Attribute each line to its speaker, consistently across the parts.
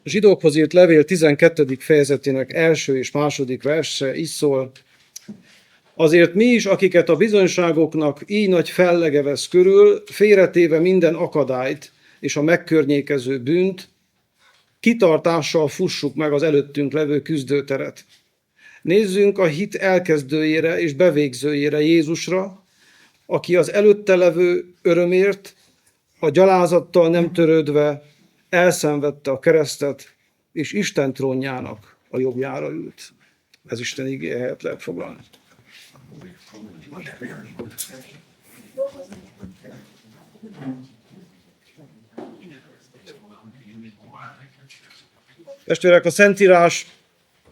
Speaker 1: Zsidókhoz írt levél 12. fejezetének első és második verse így szól: azért mi is, akiket a bizonyságoknak így nagy fellege vesz körül, félretéve minden akadályt és a megkörnyékező bűnt, kitartással fussuk meg az előttünk levő küzdőteret. Nézzünk a hit elkezdőjére és bevégzőjére, Jézusra, aki az előtte levő örömért, a gyalázattal nem törődve elszenvedte a keresztet, és Isten trónjának a jobbjára ült. Ez Isten igéje, helyett lehet foglalni. Testvérek, a Szentírás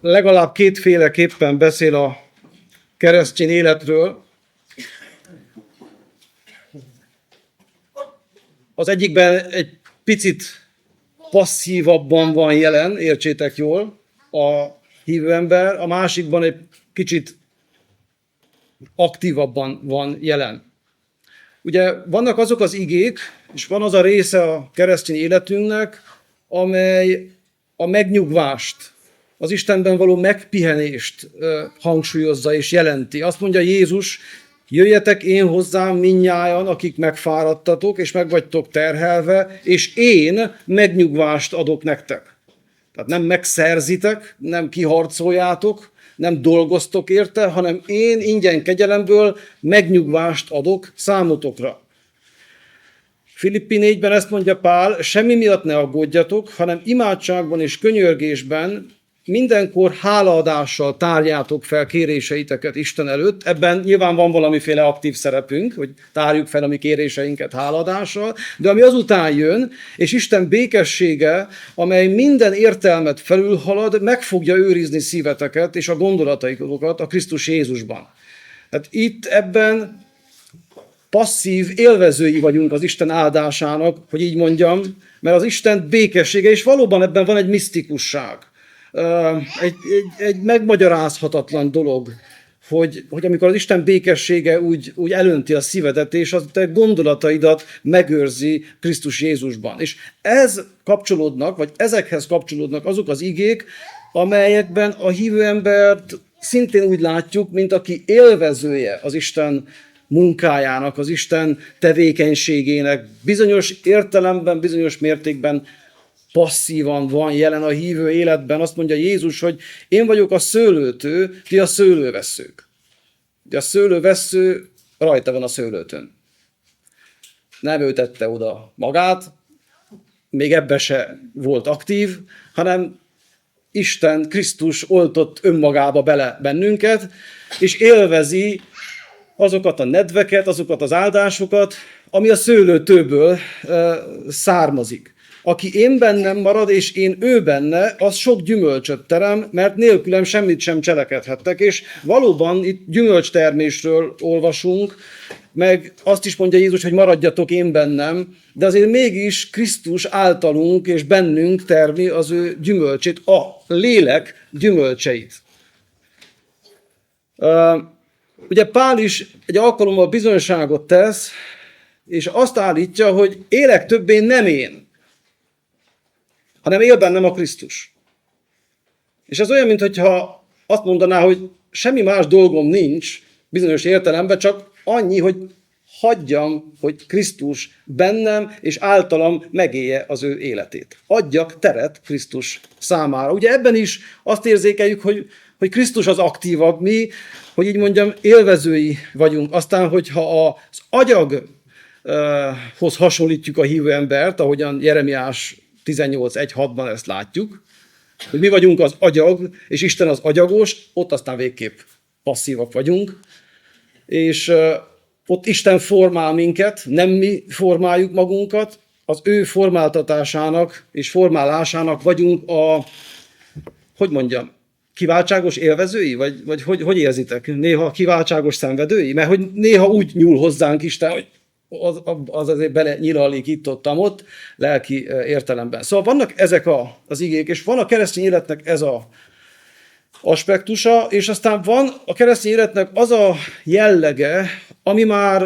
Speaker 1: legalább kétféleképpen beszél a keresztény életről. Az egyikben egy picit passzívabban van jelen, értsétek jól, a hívő ember, a másikban egy kicsit aktívabban van jelen. Ugye vannak azok az igék, és van az a része a keresztény életünknek, amely a megnyugvást, az Istenben való megpihenést hangsúlyozza és jelenti. Azt mondja Jézus: jöjjetek én hozzám mindnyájan, akik megfáradtatok, és meg vagytok terhelve, és én megnyugvást adok nektek. Tehát nem megszerzitek, nem kiharcoljátok, nem dolgoztok érte, hanem én ingyen kegyelemből megnyugvást adok számotokra. Filippi 4-ben ezt mondja Pál: semmi miatt ne aggódjatok, hanem imádságban és könyörgésben mindenkor hálaadással tárjátok fel kéréseiteket Isten előtt. Ebben nyilván van valamiféle aktív szerepünk, hogy tárjuk fel a mi kéréseinket hálaadással, de ami azután jön, és Isten békessége, amely minden értelmet felülhalad, meg fogja őrizni szíveteket és a gondolataitokat a Krisztus Jézusban. Hát itt ebben passzív élvezői vagyunk az Isten áldásának, hogy így mondjam, mert az Isten békessége, és valóban ebben van egy misztikusság. Egy megmagyarázhatatlan dolog, hogy amikor az Isten békessége úgy elönti a szívedet, és a te gondolataidat megőrzi Krisztus Jézusban. És ezekhez kapcsolódnak azok az igék, amelyekben a hívő embert szintén úgy látjuk, mint aki élvezője az Isten munkájának, az Isten tevékenységének, bizonyos értelemben, bizonyos mértékben passzívan van jelen a hívő életben. Azt mondja Jézus, hogy én vagyok a szőlőtő, ti a szőlővesszők. De a szőlővessző rajta van a szőlőtön. Nem ő tette oda magát, még ebbe se volt aktív, hanem Isten, Krisztus oltott önmagába bele bennünket, és élvezi azokat a nedveket, azokat az áldásokat, ami a szőlőtőből származik. Aki én bennem marad, és én ő benne, az sok gyümölcsöt terem, mert nélkülem semmit sem cselekedhettek. És valóban itt gyümölcstermésről olvasunk, meg azt is mondja Jézus, hogy maradjatok én bennem, de azért mégis Krisztus általunk és bennünk termi az ő gyümölcsét, a lélek gyümölcseit. Ugye Pál is egy alkalommal bizonyságot tesz, és azt állítja, hogy élek többé nem én, hanem él bennem a Krisztus. És ez olyan, mintha azt mondaná, hogy semmi más dolgom nincs bizonyos értelemben, csak annyi, hogy hagyjam, hogy Krisztus bennem és általam megélje az ő életét. Adjak teret Krisztus számára. Ugye ebben is azt érzékeljük, hogy Krisztus az aktívabb, mi, hogy így mondjam, élvezői vagyunk. Aztán, hogyha az agyaghoz hasonlítjuk a hívő embert, ahogyan Jeremiás 18.1.6-ban ezt látjuk, hogy mi vagyunk az agyag, és Isten az agyagos, ott aztán végképp passzívak vagyunk, és ott Isten formál minket, nem mi formáljuk magunkat, az ő formáltatásának és formálásának vagyunk kiváltságos élvezői? Vagy hogy érzitek? Néha kiváltságos szenvedői? Mert hogy néha úgy nyúl hozzánk Isten, hogy az azért bele nyilalik itt-ott, lelki értelemben. Szóval vannak ezek az igék, és van a keresztény életnek aspektusa, és aztán van a keresztény életnek az a jellege, ami már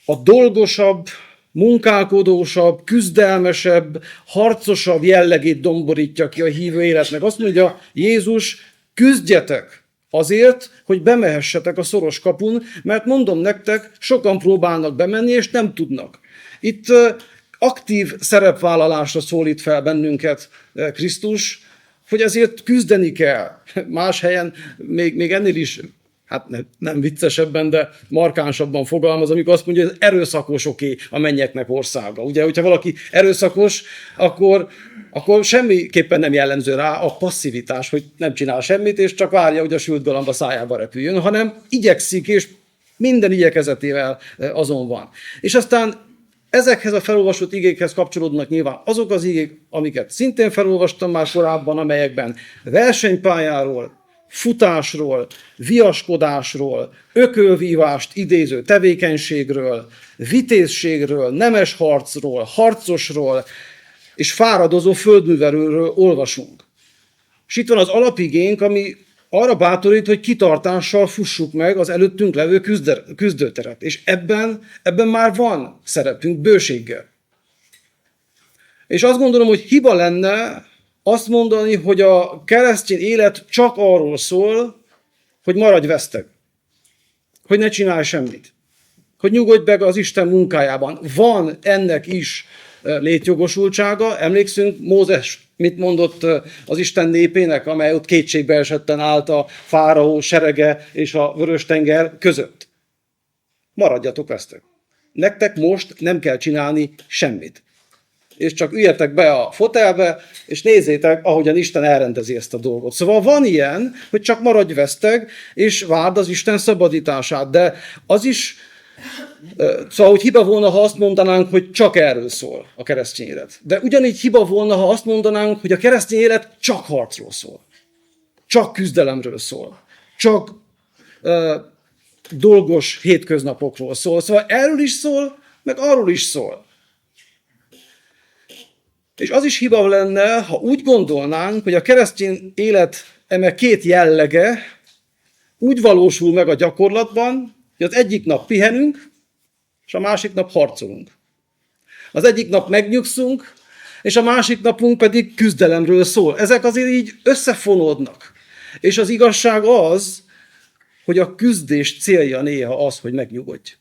Speaker 1: a dolgosabb, munkálkodósabb, küzdelmesebb, harcosabb jellegét domborítja ki a hívő életnek. Azt mondja Jézus, küzdjetek azért, hogy bemehessetek a szoros kapun, mert mondom nektek, sokan próbálnak bemenni, és nem tudnak. Itt aktív szerepvállalásra szólít fel bennünket Krisztus, hogy ezért küzdeni kell. Más helyen még ennél is, hát nem viccesebben, de markánsabban fogalmaz, amikor azt mondja, hogy az erőszakosoké a mennyeknek országa. Ugye, hogyha valaki erőszakos, akkor semmiképpen nem jellemző rá a passzivitás, hogy nem csinál semmit, és csak várja, hogy a sült galamba szájába repüljön, hanem igyekszik, és minden igyekezetével azon van. És aztán ezekhez a felolvasott igékhez kapcsolódnak nyilván azok az igék, amiket szintén felolvastam már korábban, amelyekben versenypályáról, futásról, viaskodásról, ökölvívást idéző tevékenységről, vitézségről, nemes harcról, harcosról és fáradozó földművelőről olvasunk. És itt van az alapigénk, ami arra bátorít, hogy kitartással fussuk meg az előttünk levő küzdőteret. És ebben már van szerepünk bőséggel. És azt gondolom, hogy hiba lenne azt mondani, hogy a keresztény élet csak arról szól, hogy maradj veszteg. Hogy ne csinálj semmit. Hogy nyugodj meg az Isten munkájában. Van ennek is létjogosultsága. Emlékszünk, Mózes mit mondott az Isten népének, amely ott kétségbeesetten állt a fáraó serege és a Vörös-tenger között. Maradjatok vesztek. Nektek most nem kell csinálni semmit. És csak üljetek be a fotelbe, és nézzétek, ahogyan Isten elrendezi ezt a dolgot. Szóval van ilyen, hogy csak maradj veszteg, és várd az Isten szabadítását. De az is, szóval, hogy hiba volna, ha azt mondanánk, hogy csak erről szól a keresztény élet. De ugyanígy hiba volna, ha azt mondanánk, hogy a keresztény élet csak harcról szól. Csak küzdelemről szól. Csak dolgos hétköznapokról szól. Szóval erről is szól, meg arról is szól. És az is hiba lenne, ha úgy gondolnánk, hogy a keresztény élet eme két jellege úgy valósul meg a gyakorlatban, hogy az egyik nap pihenünk, és a másik nap harcolunk. Az egyik nap megnyugszunk, és a másik napunk pedig küzdelemről szól. Ezek azért így összefonódnak. És az igazság az, hogy a küzdés célja néha az, hogy megnyugodj.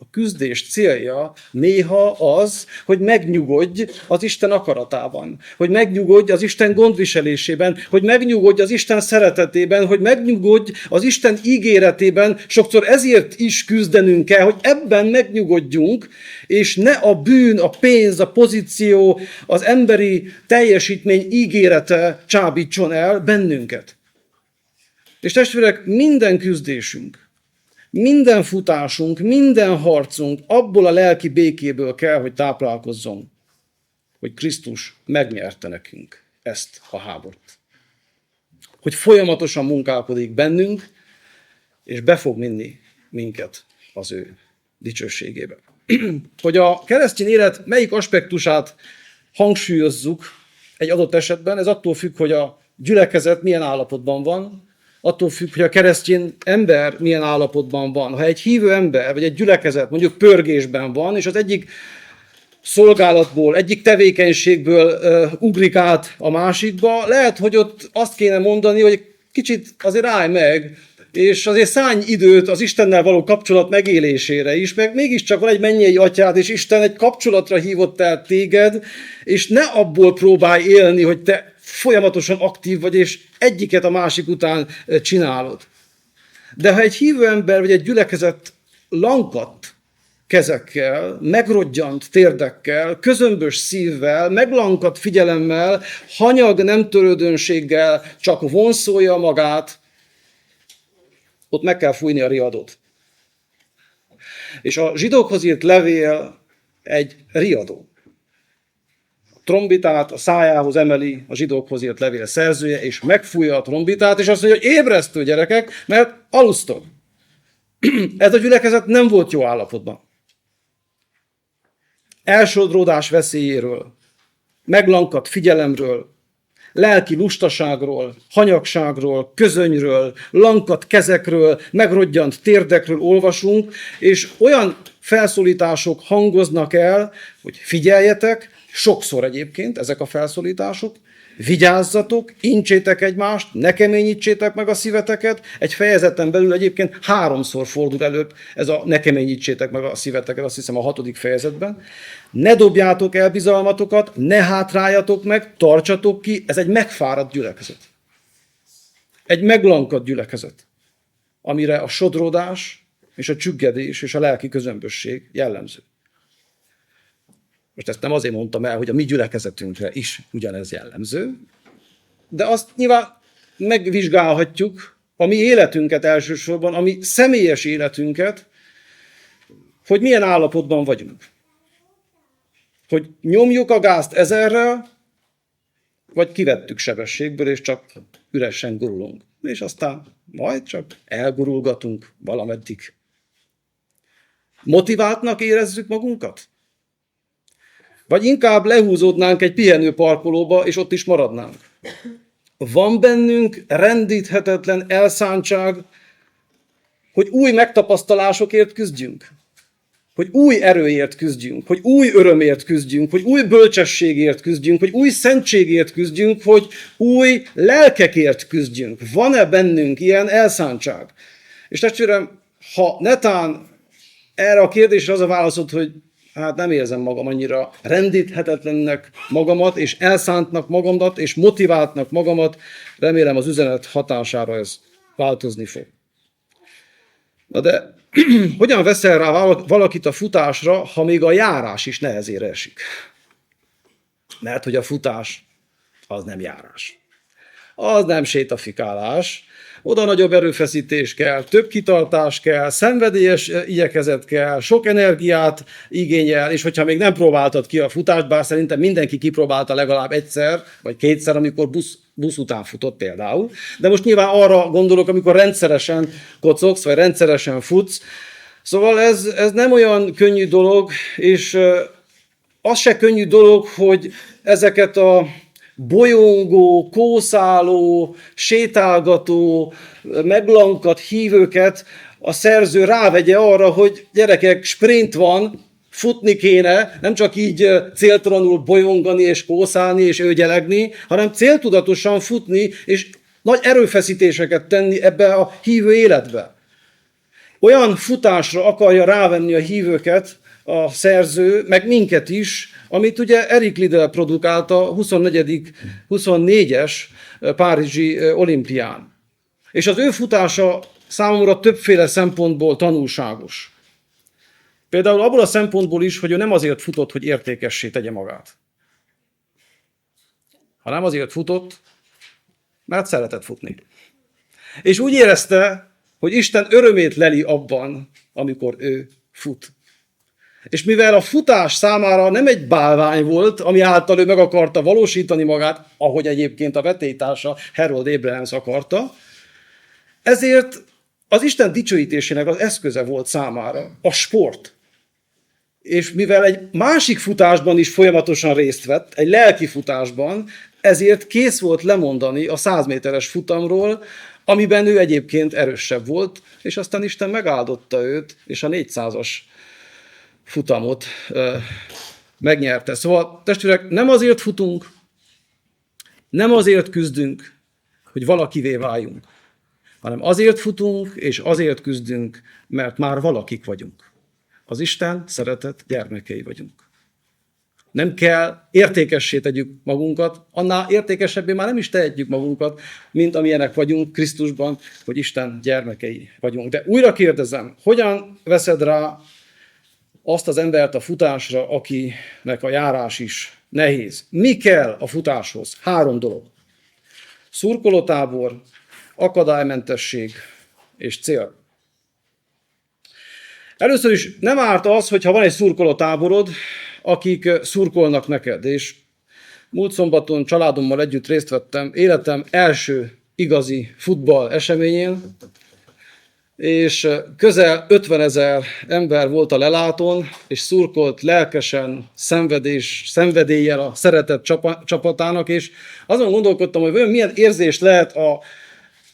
Speaker 1: A küzdés célja néha az, hogy megnyugodj az Isten akaratában, hogy megnyugodj az Isten gondviselésében, hogy megnyugodj az Isten szeretetében, hogy megnyugodj az Isten ígéretében. Sokszor ezért is küzdenünk kell, hogy ebben megnyugodjunk, és ne a bűn, a pénz, a pozíció, az emberi teljesítmény ígérete csábítson el bennünket. És testvérek, minden küzdésünk, minden futásunk, minden harcunk abból a lelki békéből kell, hogy táplálkozzon, hogy Krisztus megnyerte nekünk ezt a háborút. Hogy folyamatosan munkálkodik bennünk, és be fog vinni minket az ő dicsőségébe. Hogy a keresztény élet melyik aspektusát hangsúlyozzuk egy adott esetben, ez attól függ, hogy a gyülekezet milyen állapotban van, attól függ, hogy a keresztény ember milyen állapotban van. Ha egy hívő ember, vagy egy gyülekezet mondjuk pörgésben van, és az egyik szolgálatból, egyik tevékenységből ugrik át a másikba, lehet, hogy ott azt kéne mondani, hogy kicsit azért állj meg, és azért szállj időt az Istennel való kapcsolat megélésére is, meg mégiscsak van egy mennyei atyád, és Isten egy kapcsolatra hívott el téged, és ne abból próbálj élni, hogy te folyamatosan aktív vagy, és egyiket a másik után csinálod. De ha egy hívő ember, vagy egy gyülekezet lankadt kezekkel, megrodjant térdekkel, közömbös szívvel, meglankadt figyelemmel, hanyag nem törődönséggel csak vonszolja magát, ott meg kell fújni a riadót. És a zsidókhoz írt levél egy riadó. A trombitát a szájához emeli a zsidókhoz írt levél szerzője, és megfújja a trombitát, és azt mondja, hogy ébresztő gyerekek, mert alusztok. Ez a gyülekezet nem volt jó állapotban. Elsodródás veszélyéről, meglankadt figyelemről, lelki lustaságról, hanyagságról, közönyről, lankadt kezekről, megrodjant térdekről olvasunk, és olyan felszólítások hangoznak el, hogy figyeljetek, sokszor egyébként ezek a felszólítások, vigyázzatok, incsétek egymást, ne keményítsétek meg a szíveteket. Egy fejezeten belül egyébként 3-szor fordul elő ez a ne keményítsétek meg a szíveteket, azt hiszem a 6. fejezetben. Ne dobjátok el bizalmatokat, ne hátráljatok meg, tartsatok ki, ez egy megfáradt gyülekezet. Egy meglankadt gyülekezet, amire a sodródás és a csüggedés és a lelki közömbösség jellemző. Most ezt nem azért mondtam el, hogy a mi gyülekezetünkre is ugyanez jellemző, de azt nyilván megvizsgálhatjuk a mi életünket elsősorban, a mi személyes életünket, hogy milyen állapotban vagyunk. Hogy nyomjuk a gázt 1000-rel, vagy kivettük sebességből, és csak üresen gurulunk. És aztán majd csak elgurulgatunk valameddig. Motiváltnak érezzük magunkat? Vagy inkább lehúzódnánk egy pihenőparkolóba, és ott is maradnánk. Van bennünk rendíthetetlen elszántság, hogy új megtapasztalásokért küzdjünk. Hogy új erőért küzdjünk, hogy új örömért küzdjünk, hogy új bölcsességért küzdjünk, hogy új szentségért küzdjünk, hogy új lelkekért küzdjünk. Van-e bennünk ilyen elszántság? És testvérem, ha netán erre a kérdésre az a válaszod, hogy hát nem érzem magam annyira rendíthetetlennek magamat, és elszántnak magamat, és motiváltnak magamat, remélem az üzenet hatására ez változni fog. Na de hogyan veszel rá valakit a futásra, ha még a járás is nehezére esik? Mert hogy a futás az nem járás. Az nem sétafikálás. Oda nagyobb erőfeszítés kell, több kitartás kell, szenvedélyes igyekezet kell, sok energiát igényel, és hogyha még nem próbáltad ki a futást, bár szerintem mindenki kipróbálta legalább egyszer, vagy kétszer, amikor busz után futott például. De most nyilván arra gondolok, amikor rendszeresen kocogsz, vagy rendszeresen futsz. Szóval ez nem olyan könnyű dolog, és az se könnyű dolog, hogy ezeket a bolyongó, kószáló, sétálgató, meglankadt hívőket a szerző rávegye arra, hogy gyerekek, sprint van, futni kéne, nem csak így céltalanul bolyongani és kószálni és őgyelegni, hanem céltudatosan futni és nagy erőfeszítéseket tenni ebbe a hívő életbe. Olyan futásra akarja rávenni a hívőket a szerző, meg minket is, amit ugye Eric Liddell produkált a 24-es párizsi olimpián. És az ő futása számomra többféle szempontból tanulságos. Például abból a szempontból is, hogy ő nem azért futott, hogy értékessé tegye magát, hanem azért futott, mert szeretett futni. És úgy érezte, hogy Isten örömét leli abban, amikor ő fut. És mivel a futás számára nem egy bálvány volt, ami által ő meg akarta valósítani magát, ahogy egyébként a vetélytársa Harold Abrahams akarta, ezért az Isten dicsőítésének az eszköze volt számára a sport. És mivel egy másik futásban is folyamatosan részt vett, egy lelki futásban, ezért kész volt lemondani a 100 méteres futamról, amiben ő egyébként erősebb volt, és aztán Isten megáldotta őt, és a 400-as futamot megnyerte. Szóval, testvérek, nem azért futunk, nem azért küzdünk, hogy valakivé váljunk, hanem azért futunk, és azért küzdünk, mert már valakik vagyunk. Az Isten szeretett gyermekei vagyunk. Nem kell értékessé tegyük magunkat, annál értékesebbé már nem is tehetjük magunkat, mint amilyenek vagyunk Krisztusban, hogy Isten gyermekei vagyunk. De újra kérdezem, hogyan veszed rá azt az embert a futásra, akinek a járás is nehéz? Mi kell a futáshoz? 3 dolog. Szurkolótábor, akadálymentesség és cél. Először is nem árt az, hogyha van egy szurkolótáborod, akik szurkolnak neked, és múlt szombaton családommal együtt részt vettem életem első igazi futball eseményén, és közel 50 000 ember volt a lelátón, és szurkolt lelkesen, szenvedéllyel a szeretett csapatának, és azon gondolkodtam, hogy milyen érzés lehet a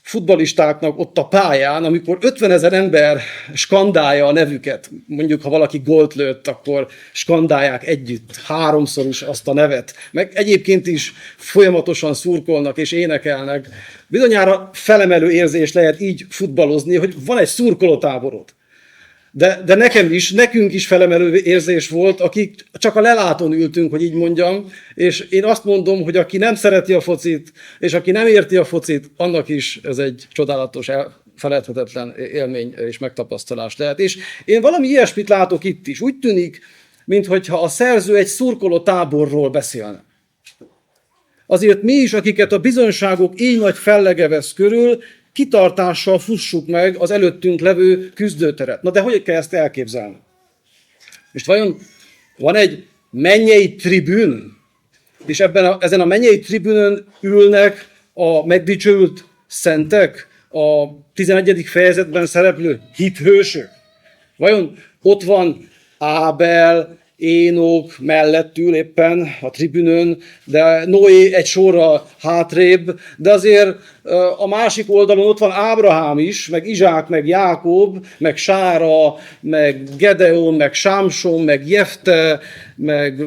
Speaker 1: futballistáknak ott a pályán, amikor 50 000 ember skandálja a nevüket. Mondjuk, ha valaki gólt lőtt, akkor skandálják együtt, háromszor is azt a nevet. Meg egyébként is folyamatosan szurkolnak és énekelnek. Bizonyára felemelő érzés lehet így futballozni, hogy van egy szurkolótáborod. De nekünk is felemelő érzés volt, akik csak a lelátón ültünk, hogy így mondjam, és én azt mondom, hogy aki nem szereti a focit, és aki nem érti a focit, annak is ez egy csodálatos, felejthetetlen élmény és megtapasztalás lehet. És én valami ilyesmit látok itt is. Úgy tűnik, mintha a szerző egy szurkoló táborról beszélne. Azért mi is, akiket a bizonyságok így nagy fellege vesz körül, kitartással fussuk meg az előttünk levő küzdőteret. Na de hogy kell ezt elképzelni? Most vajon van egy mennyei tribűn, és ezen a mennyei tribűnön ülnek a megdicsőült szentek, a 11. fejezetben szereplő hithősök? Vajon ott van Ábel, Énok mellett ül éppen a tribünön, de Noé egy sorral hátrébb, de azért a másik oldalon ott van Ábrahám is, meg Izsák, meg Jákob, meg Sára, meg Gedeon, meg Sámson, meg Jefte, meg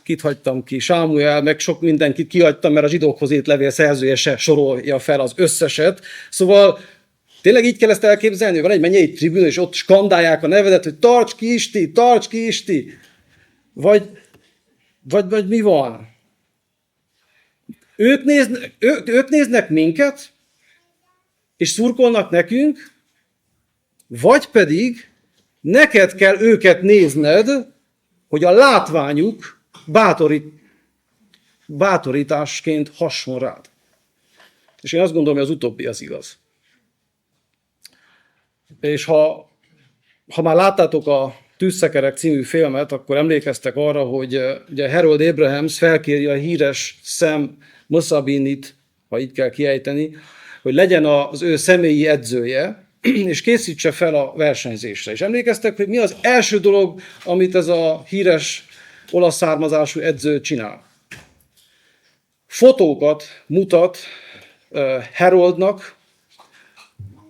Speaker 1: kit hagytam ki, Sámuel, meg sok mindenkit kihagytam, mert a zsidókhoz írt levél szerzője se sorolja fel az összeset. Szóval tényleg így kell ezt elképzelni, hogy van egy mennyei tribűn, és ott skandálják a nevedet, hogy tarts ki Isti, tarts ki Isti. Vagy mi van? Ők néznek minket, és szurkolnak nekünk, vagy pedig neked kell őket nézned, hogy a látványuk bátorításként hasson rád. És én azt gondolom, hogy az utóbbi az igaz. És ha már láttátok a Tűzszekerek című filmet, akkor emlékeztek arra, hogy ugye Harold Abrahams felkéri a híres Sam Mussabinit, ha így kell kiejteni, hogy legyen az ő személyi edzője, és készítse fel a versenyzésre. És emlékeztek, hogy mi az első dolog, amit ez a híres olasz származású edző csinál? Fotókat mutat Haroldnak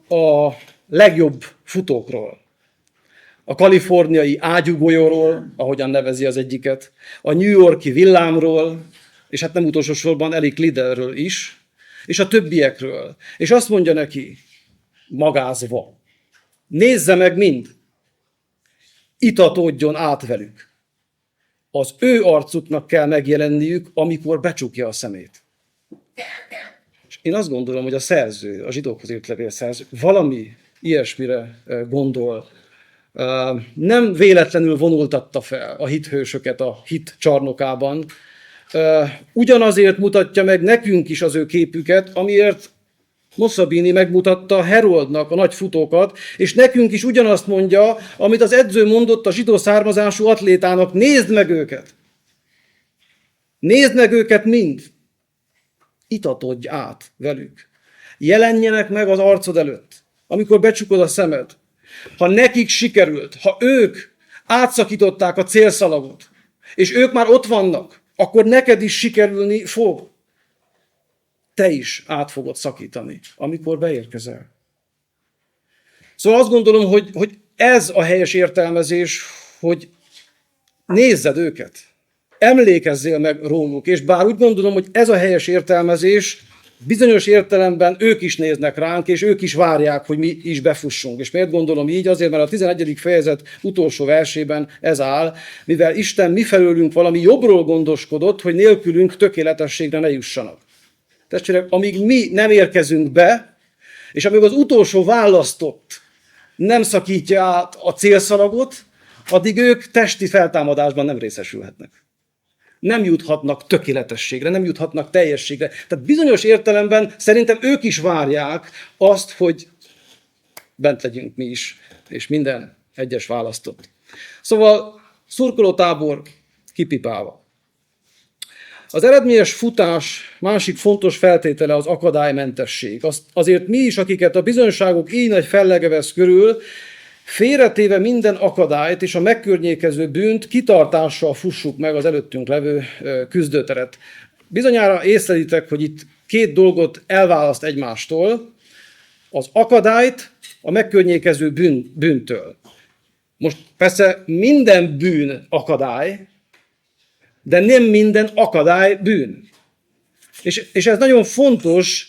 Speaker 1: a legjobb futókról. A kaliforniai ágyúgolyóról, ahogyan nevezi az egyiket, a New York-i villámról, és hát nem utolsó sorban Eric Liddellről is, és a többiekről. És azt mondja neki, magázva, nézze meg mind, itatódjon át velük. Az ő arcuknak kell megjelenniük, amikor becsukja a szemét. És én azt gondolom, hogy a szerző, a zsidókhoz írt levél szerző valami ilyesmire gondol. Nem véletlenül vonultatta fel a hithősöket a hit csarnokában. Ugyanazért mutatja meg nekünk is az ő képüket, amiért Mussabini megmutatta Haroldnak a nagy futókat, és nekünk is ugyanazt mondja, amit az edző mondott a zsidó származású atlétának, nézd meg őket! Nézd meg őket mind! Itatodj át velük! Jelenjenek meg az arcod előtt, amikor becsukod a szemed. Ha nekik sikerült, ha ők átszakították a célszalagot, és ők már ott vannak, akkor neked is sikerülni fog. Te is át fogod szakítani, amikor beérkezel. Szóval azt gondolom, hogy ez a helyes értelmezés, hogy nézzed őket, emlékezzél meg róluk, és bár úgy gondolom, hogy ez a helyes értelmezés, bizonyos értelemben ők is néznek ránk, és ők is várják, hogy mi is befussunk. És miért gondolom így? Azért, mert a 11. fejezet utolsó versében ez áll, mivel Isten mifelőlünk valami jobbról gondoskodott, hogy nélkülünk tökéletességre ne jussanak. Testvérek, amíg mi nem érkezünk be, és amíg az utolsó választott nem szakítja át a célszalagot, addig ők testi feltámadásban nem részesülhetnek. Nem juthatnak tökéletességre, nem juthatnak teljességre. Tehát bizonyos értelemben szerintem ők is várják azt, hogy bent legyünk mi is, és minden egyes választott. Szóval szurkolótábor kipipálva. Az eredményes futás másik fontos feltétele az akadálymentesség. Azért mi is, akiket a bizonyságok így nagy fellege vesz körül, félretéve minden akadályt és a megkörnyékező bűnt, kitartással fussuk meg az előttünk levő küzdőteret. Bizonyára észlelitek, hogy itt két dolgot elválaszt egymástól, az akadályt a megkörnyékező bűntől. Most persze minden bűn akadály, de nem minden akadály bűn. És ez nagyon fontos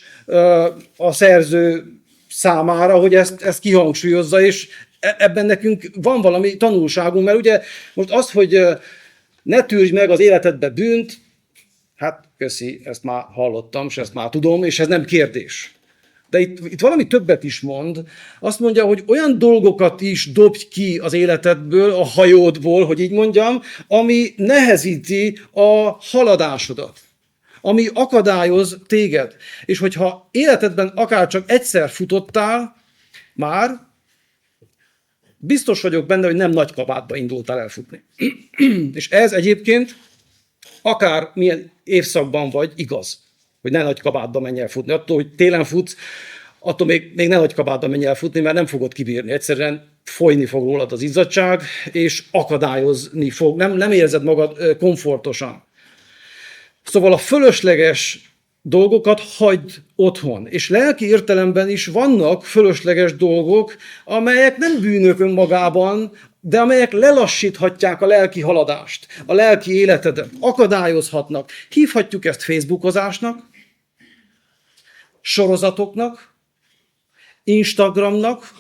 Speaker 1: a szerző számára, hogy ezt kihangsúlyozza, és ebben nekünk van valami tanulságunk, mert ugye most az, hogy ne tűrj meg az életedbe bűnt, hát köszi, ezt már hallottam, és ezt már tudom, és ez nem kérdés. De itt valami többet is mond. Azt mondja, hogy olyan dolgokat is dobj ki az életedből, a hajódból, hogy így mondjam, ami nehezíti a haladásodat, ami akadályoz téged. És hogyha életedben akár csak egyszer futottál, már biztos vagyok benne, hogy nem nagy kabátba indultál elfutni. És ez egyébként akár milyen évszakban vagy igaz, hogy ne nagy kabátba menj el futni. Attól, hogy télen futsz, attól még ne nagy kabátba menj el futni, mert nem fogod kibírni. Egyszerűen folyni fog rólad az izzadság, és akadályozni fog. Nem érzed magad komfortosan. Szóval a fölösleges dolgokat hagyd otthon. És lelki értelemben is vannak fölösleges dolgok, amelyek nem bűnök önmagában, de amelyek lelassíthatják a lelki haladást, a lelki életedet, akadályozhatnak. Hívhatjuk ezt Facebookozásnak, sorozatoknak, Instagramnak,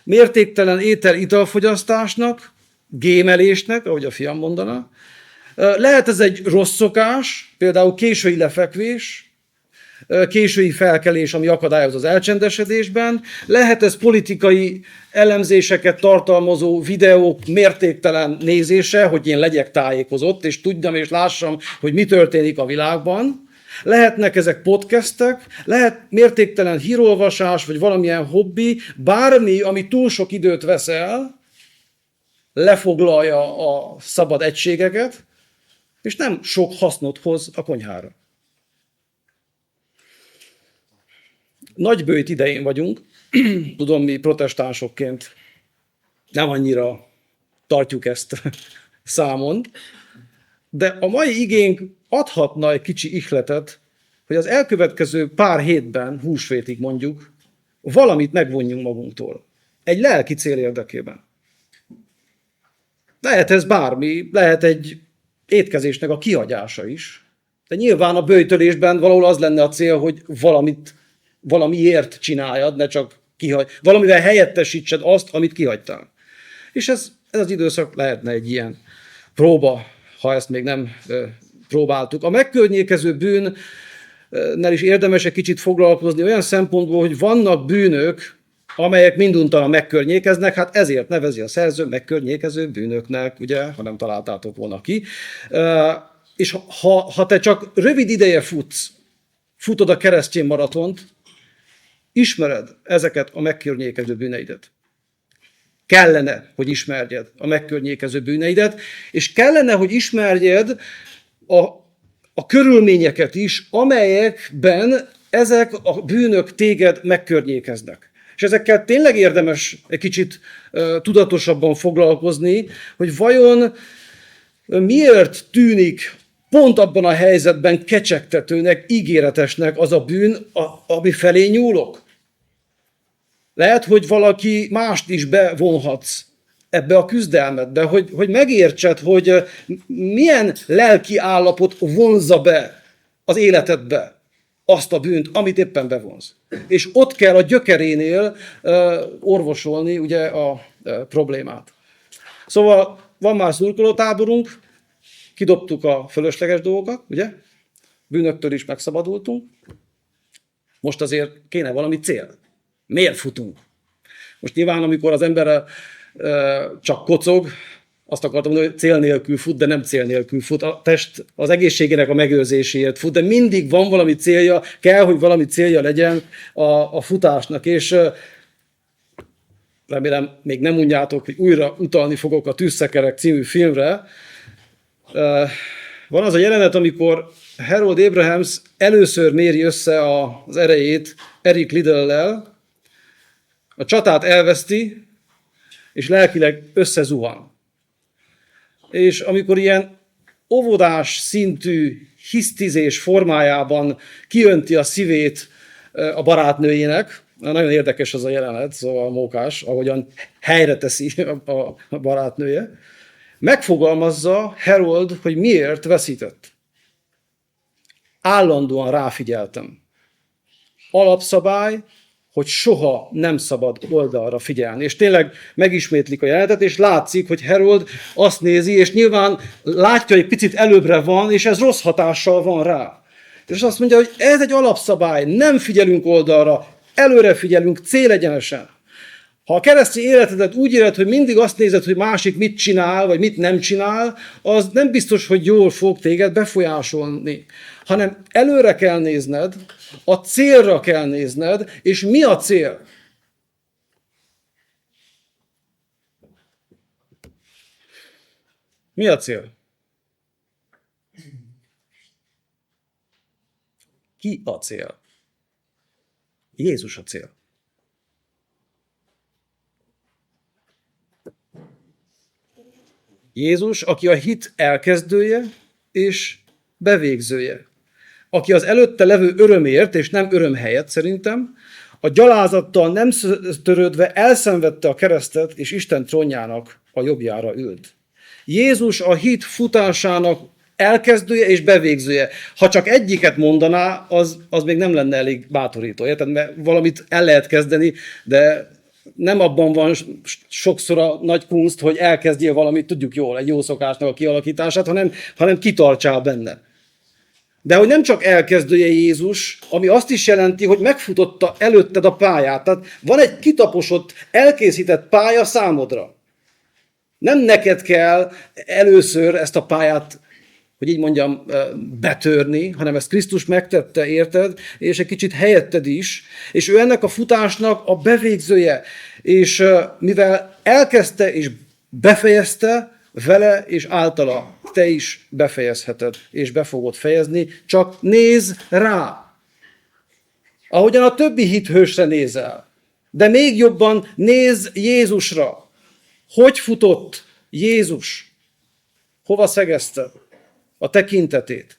Speaker 1: mértéktelen étel-italfogyasztásnak, gémelésnek, ahogy a fiam mondana. Lehet ez egy rossz szokás, például késői lefekvés, késői felkelés, ami akadályoz az elcsendesedésben. Lehet ez politikai elemzéseket tartalmazó videók mértéktelen nézése, hogy én legyek tájékozott, és tudjam és lássam, hogy mi történik a világban. Lehetnek ezek podcastek, lehet mértéktelen hírolvasás, vagy valamilyen hobbi, bármi, ami túl sok időt vesz el, lefoglalja a szabad egységeket, és nem sok hasznot hoz a konyhára. Nagybőjt idején vagyunk, tudom, mi protestánsokként nem annyira tartjuk ezt számon, de a mai igénk adhatna egy kicsi ihletet, hogy az elkövetkező pár hétben, húsvétig mondjuk, valamit megvonjunk magunktól. Egy lelki cél érdekében. Lehet ez bármi, lehet egy étkezésnek a kihagyása is, de nyilván a böjtölésben valahol az lenne a cél, hogy valamiért csináljad, ne csak valamivel helyettesítsed azt, amit kihagytál. És ez az időszak lehetne egy ilyen próba, ha ezt még nem próbáltuk. A megkörnyékező bűnnel is érdemes egy kicsit foglalkozni olyan szempontból, hogy vannak bűnök, amelyek minduntalan megkörnyékeznek, hát ezért nevezi a szerző megkörnyékező bűnöknek, ugye, ha nem találtátok volna ki. És ha te csak rövid ideje futod a keresztény maratont, ismered ezeket a megkörnyékező bűneidet. Kellene, hogy ismerjed a megkörnyékező bűneidet, és kellene, hogy ismerjed a körülményeket is, amelyekben ezek a bűnök téged megkörnyékeznek. És ezekkel tényleg érdemes egy kicsit tudatosabban foglalkozni, hogy vajon miért tűnik pont abban a helyzetben kecsegtetőnek, ígéretesnek az a bűn, ami felé nyúlok. Lehet, hogy valaki mást is bevonhatsz ebbe a küzdelmetbe, hogy megértsed, hogy milyen lelki állapot vonzza be az életedbe azt a bűnt, amit éppen bevonz. És ott kell a gyökerénél orvosolni ugye a problémát. Szóval van már szurkolótáborunk, kidobtuk a fölösleges dolgokat, ugye? Bűnöktől is megszabadultunk. Most azért kéne valami cél. Miért futunk? Most nyilván, amikor az ember csak kocog, azt akartam mondani, hogy cél nélkül fut, de nem cél nélkül fut. A test az egészségének a megőrzéséért fut, de mindig van valami célja, kell, hogy valami célja legyen a futásnak, és remélem még nem mondjátok, hogy újra utalni fogok a Tűzszekerek című filmre. Van az a jelenet, amikor Harold Abrahams először méri össze az erejét Eric Liddell-lel, a csatát elveszti, és lelkileg összezuhan. És amikor ilyen óvodás szintű hisztizés formájában kiönti a szívét a barátnőjének, nagyon érdekes az a jelenet, szóval mókás, ahogyan helyre teszi a barátnője, megfogalmazza Harold, hogy miért veszített. Állandóan ráfigyeltem. Alapszabály, hogy soha nem szabad oldalra figyelni. És tényleg megismétlik a jelenetet, és látszik, hogy Harold azt nézi, és nyilván látja, hogy egy picit előbbre van, és ez rossz hatással van rá. És azt mondja, hogy ez egy alapszabály, nem figyelünk oldalra, előre figyelünk célegyenesen. Ha a keresztény életedet úgy éled, hogy mindig azt nézed, hogy másik mit csinál, vagy mit nem csinál, az nem biztos, hogy jól fog téged befolyásolni, hanem előre kell nézned, a célra kell nézned, és mi a cél? Mi a cél? Ki a cél? Jézus a cél. Jézus, aki a hit elkezdője és bevégzője. Aki az előtte levő örömért, és nem öröm helyett szerintem, a gyalázattal nem törődve elszenvedte a keresztet, és Isten trónjának a jobbjára ült. Jézus a hit futásának elkezdője és bevégzője. Ha csak egyiket mondaná, az még nem lenne elég bátorító. Érted? Mert valamit el lehet kezdeni, de nem abban van sokszor a nagy kunst, hogy elkezdjél valamit, tudjuk jól, egy jó szokásnak a kialakítását, hanem kitartsál benne. De hogy nem csak elkezdője Jézus, ami azt is jelenti, hogy megfutotta előtted a pályát. Tehát van egy kitaposott, elkészített pálya számodra. Nem neked kell először ezt a pályát, hogy így mondjam, betörni, hanem ezt Krisztus megtette, érted, és egy kicsit helyetted is, és ő ennek a futásnak a bevégzője, és mivel elkezdte és befejezte, vele és általa te is befejezheted, és be fogod fejezni, csak nézz rá. Ahogyan a többi hithősre nézel, de még jobban nézz Jézusra. Hogy futott Jézus? Hova szegezte a tekintetét?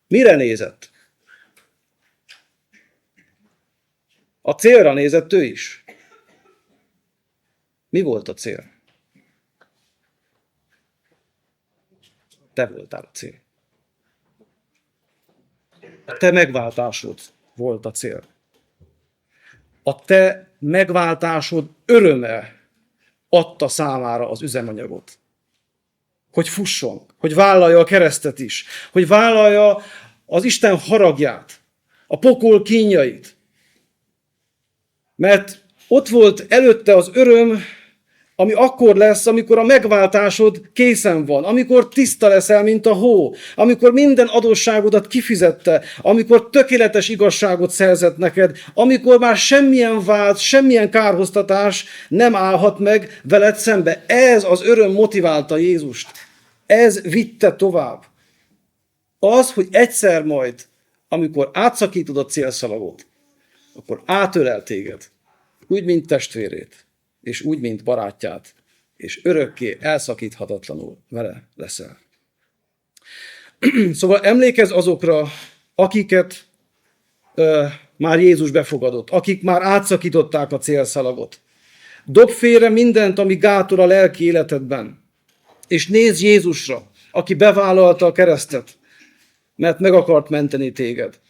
Speaker 1: Mire nézett? A célra nézett ő is. Mi volt a cél? Te voltál a cél. A te megváltásod volt a cél. A te megváltásod öröme adta számára az üzemanyagot. Hogy fusson, hogy vállalja a keresztet is, hogy vállalja az Isten haragját, a pokol kínjait. Mert ott volt előtte az öröm, ami akkor lesz, amikor a megváltásod készen van, amikor tiszta leszel, mint a hó, amikor minden adósságodat kifizette, amikor tökéletes igazságot szerzett neked, amikor már semmilyen vád, semmilyen kárhoztatás nem állhat meg veled szembe. Ez az öröm motiválta Jézust. Ez vitte tovább. Az, hogy egyszer majd, amikor átszakítod a célszalagot, akkor átölel téged, úgy, mint testvérét, és úgy, mint barátját, és örökké elszakíthatatlanul vele leszel. Szóval emlékezz azokra, akiket már Jézus befogadott, akik már átszakították a célszalagot. Dob félre mindent, ami gátol a lelki életedben, és nézz Jézusra, aki bevállalta a keresztet, mert meg akart menteni téged.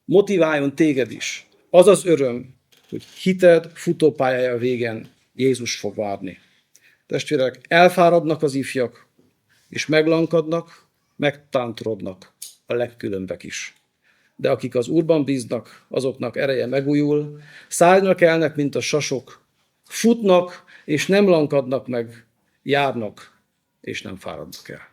Speaker 1: Motiváljon téged is. Az az öröm, hogy hited futópályája végén Jézus fog várni. Testvérek, elfáradnak az ifjak, és meglankadnak, megtántorodnak a legkülönbek is. De akik az Úrban bíznak, azoknak ereje megújul, szállnak elnek, mint a sasok, futnak, és nem lankadnak meg, járnak, és nem fáradnak el.